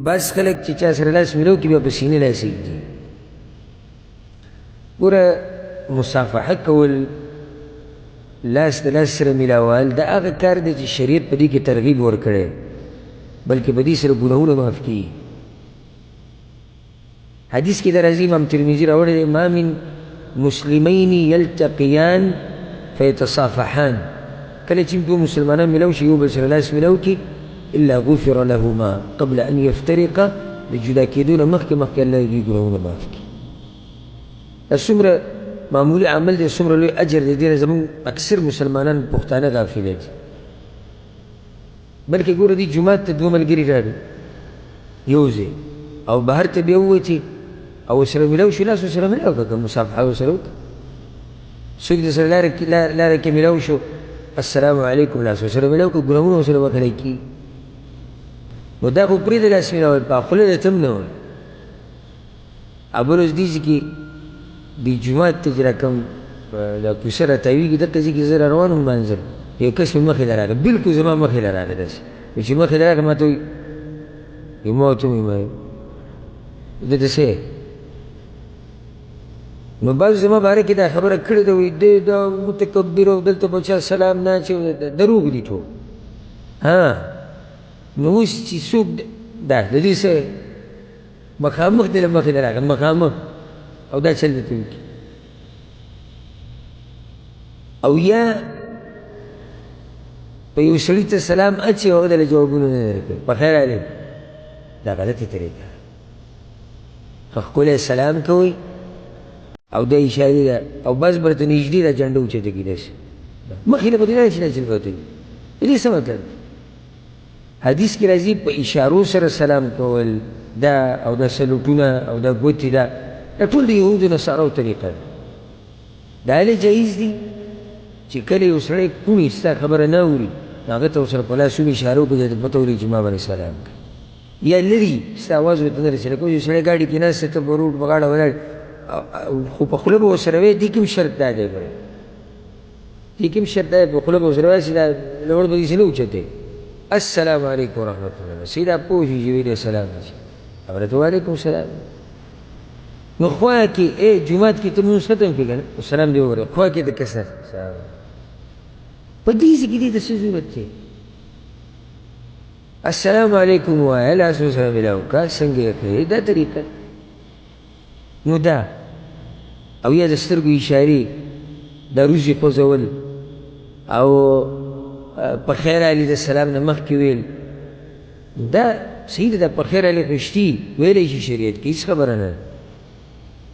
بعض خلک چې چا سره لاس میلاو کړي بیا په سینې لاس ایږدي. ګوره مصافحه کول، لاس د لاس سره میلاول، دا هغه کار دی چې شریعت په دې کې ترغیب ورکړی، بلکې په دې سره ګناهونه معاف کېږي. حدیث کې دا راځي، امام ترمذي راوړی دی، ما من مسلمین یلتقیان فیتصافحان، کله چې دوه مسلمانان میلاو شي یو بل سره لاس میلاو کړي، الا غفر لهما قبل ان یفترقا، د جدا کېدو نه مخکې الله دوی ګناهونه معاف کړي. دا څومره معمولي عمل دی، څومره لوی اجر دی، دې نه زموږ اکثر مسلمانان پښتانه غافله دي. بلکې ګوره دې جومات ته دوه ملګري راغلي یو ځای، او بهر ته بیا ووتې او ورسره میلاو شو، لاس ورسره میلاو کړه، که مصافحه ورسره وکړه. څوک درسره لاره کې میلاو شو، السلام علیکم، لاس ورسره میلاو کړه، ګناهونه ورسره بخښلی کېږي. نو دا خو پرېږده لاس میلاول، په خوله دې ته هم نه وایي. او بل اوس دې ځای کې دې جومات ته چې را کوم دا کوڅه راتاویږي، دغه ځای کې زه را روان وم لمانځل، یو کس مې مخې له راغی، بلکل زما مخې له راغی، داسې چې مخې له راغی ما ته وایي ما ورته وویل دلته څه یې؟ نو بعضو زما باره کې دا خبره کړې ده، وایي دی دا متکبر او دلته په چا سلام نه اچوي، دروغ دي ټول. نو اوس چې څوک دا د دې څه مخامخ دی له مخې له راغی، مخامخ او دا چل درته وکړي. او یا په یو سړي ته سلام اچوي او هغه دله جوابونه نه درکوي، په خیر علیک، دا غلطه طریقه ده. ښکلی سلام کوئ او دا اشارې ده، او بس به درته نږدې دا جنډه اوچته کړي داسې مخې له به دې داسې داسې ورته وي. د دې څه مطلب؟ حدیث کې راځي په اشارو سره سلام کول دا، او دا سلوټونه او دا ګوتې، دا ټول د یهودو نصاراو طریقه ده. دا هلې جایز دي چې کله یو سړی کومې ستا خبره نه اوري، هغه ته ورسره په لاسونو اشاره وکړي چې پته ولګي چې ما باندې سلام کوي، یا لرې ستا اواز ورته نه رسېږي. لکه یو سړی ګاډي کې ناست ته په روډ په غاړه ولاړ، خو په خوله به ورسره وایي، دې کې هم شرط دا دی، ګوره دې کې هم شرط دا دی، په خوله به ورسره وایي چې دا لوړ به داسې نه اوچتې، السلام علیکم ورحمت الله، سیدا پوه شي چې ویلې سلام شي، خبره ته وعلیکم السلام. نو خوا کې جومات کې ته مونځ ختم کړې که نه، سلام دې ووایه، خوا کې د کس نه سلام، په دې ځای کې دې ته څه ضرورت دی؟ السلام علیکم وایه، لاس ورسره میلاو کړه، څنګه یې کوې، دا طریقه. نو دا او یا د سترګو اشارې، دا روزې خوځول، او په خیر علي د سلام نه مخکې ویل، دا صحیح ده. دا په خیر علي خشتي ویلی شي شریعت کې، هېڅ خبره نه ده،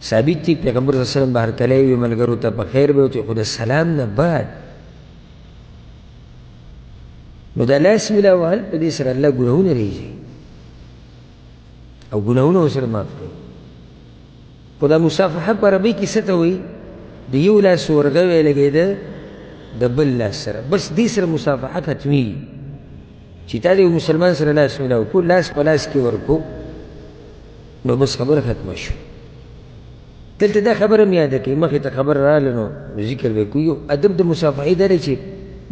ثابت دي. پیغمبر صلی الله علیه وسلم بهر کلی وي ملګرو ته په خیر به ورته، خو د سلام نه بعد نو دا لاس میلاول، په دې سره الله ګناهونه رېږي او ګناهونه ورسره معاف کوي. خو دا مصافحه په عربۍ کې څه ته وایي؟ د یو لاس ورغوی لګېده د بل لاس سره، بس دې سره مصافحه ختمېږي چې تا د یو مسلمان سره لاس میلاو کړو، لاس په لاس کې ورکړو، نو بس خبره ختمه شوه. دلته دا خبره مې یاده کړئ، مخې ته خبره راغله نو ذکر به کوو. یو ادب د مصافحې دا دی چې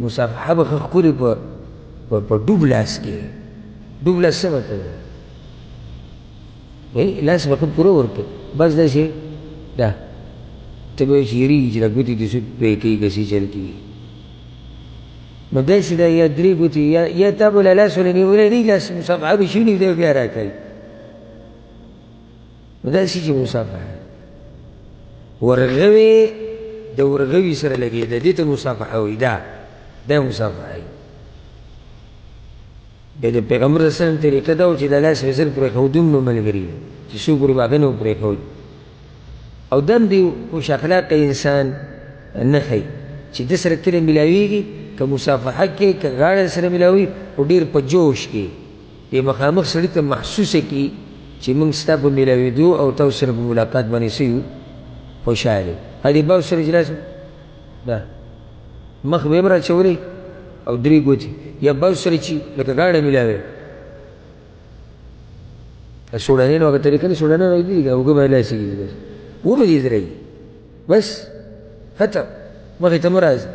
مصافحه به ښه ښکلې په ډوب لاس کې. ډوب لاس څه مطلب دی؟ لاس به ښه پوره ورکړې، بس داسې دا ته به چې یېرېږي چې دا ګوتې دې څوک پرې کوي که څه چل کېږي، نو داسې ده، یا درې ګوتې، یا تا به له لاس ونه نیولی نه وي، لاس مصافحه به شونې دی بیا راکوي، نو داسې چې مصافحه ورغوی د ورغوي سره لګېده، دې ته مصافحه وایي، دا مصافحه وي. بیا د پیغمبر صلی الله علیه وسلم طریقه دا و چې د لاس وزر پرېښود هم نو ملګري چې څوک ورې هغه نه پرېښود. او دا هم د خوش اخلاقه انسان نه ښیي چې ده سره تله میلاویږي، که مصافحه کې که غاړه سره میلاوي، خو ډېر په جوش کې دې مخامخ سړي ته محسوسه کړي چې موږ ستا په میلاوېدو او تا سره په ملاقات باندې څه یو خوشحاله. هدې باو سره چې لاس دا مخ به یې هم راچولی او درې ګوتې، یا باو سره چې لکه غاړه میلاوې، سوډانیانو هغه طریقه نه، سوډانیانو راځي اوږه باندې لاس کېږي، بس وبه دې درېږي، بس ختم، مخې ته مه راځه.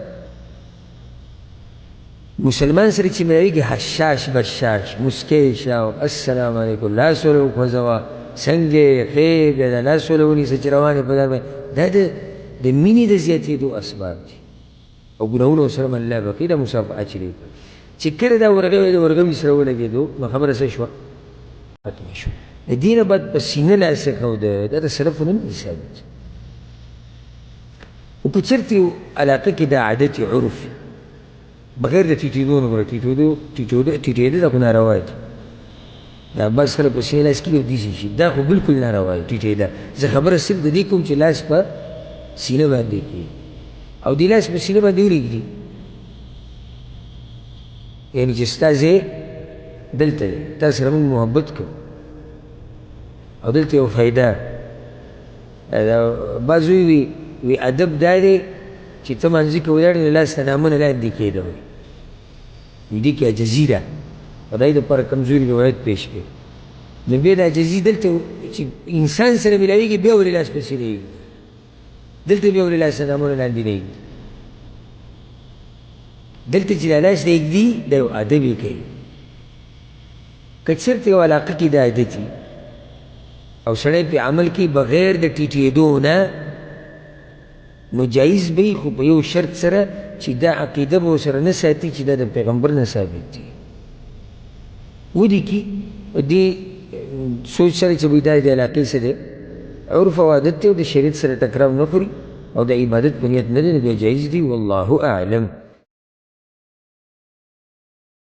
مسلمان سره چې ملاویږي حشاش بشاش مسکی شاو السلام علیکم لاس ولو وځوه څنګه یې ښې بیا د لاس ولو ونیسه چې روان یې په لار باندې دا د مینې د زیاتېدو اسباب دي او ګناهونه ورسره من الله بقي دا مصافحه چې دی چې کله دا ورغوی د ورغوي سره ولګېدو نو خبره څه شوه ختمه شوه د دې نه بعد په سینه لاس ایښوده دا د سلفو نه نه ثابت او که چېرته یو علاقه کې دا عادت عرف بغیر د ټیټېدو نه ګوره ټیټېده دا خو ناروا دي دا بس کله په سینه لاس کېږي او داسې شي دا خو بلکل ناروا دي ټیټېده زه خبره صرف د دې کوم چې لاس په سینه باندې کېږي او دې لاس په سینه باندې ولږدي یعنې چې ستا ځای دلته دی تا سره موږ محبت کوو او دلته یو فایده بعض وی ادب دا دی چې ته مانځي کې ولاړ نو لاس ته نامونه لاندې کېده وایي دې کې عجزي ده او د هغې دپاره کمزوري روایت پیش کړي نو بیا د عجزي دلته چې انسان سره ملاوېږي بیا ولې لاس پسې نه ایږدي دلته بیا ولې لاس ته نامونه لاندې نه ایږدي دلته چې دا لاس ته ایږدي دا یو ادب یې کوي که چېرته یو علاقه کې دا عادت وي او سړی پې عمل کوي بغیر د ټیټېدو نه نو جایز به وي خو په یو شرط سره چې دا عقیده به ورسره نه ساتي چې دا د پیغمبر نه ثابت دي ودې کې دې سوچ سره چې دا د علاقې څه دی عرف او عادت دی او د شریعت سره ټکراو نه خوري او د عبادت په نیت نه دی نو بیا جایز دي والله اعلم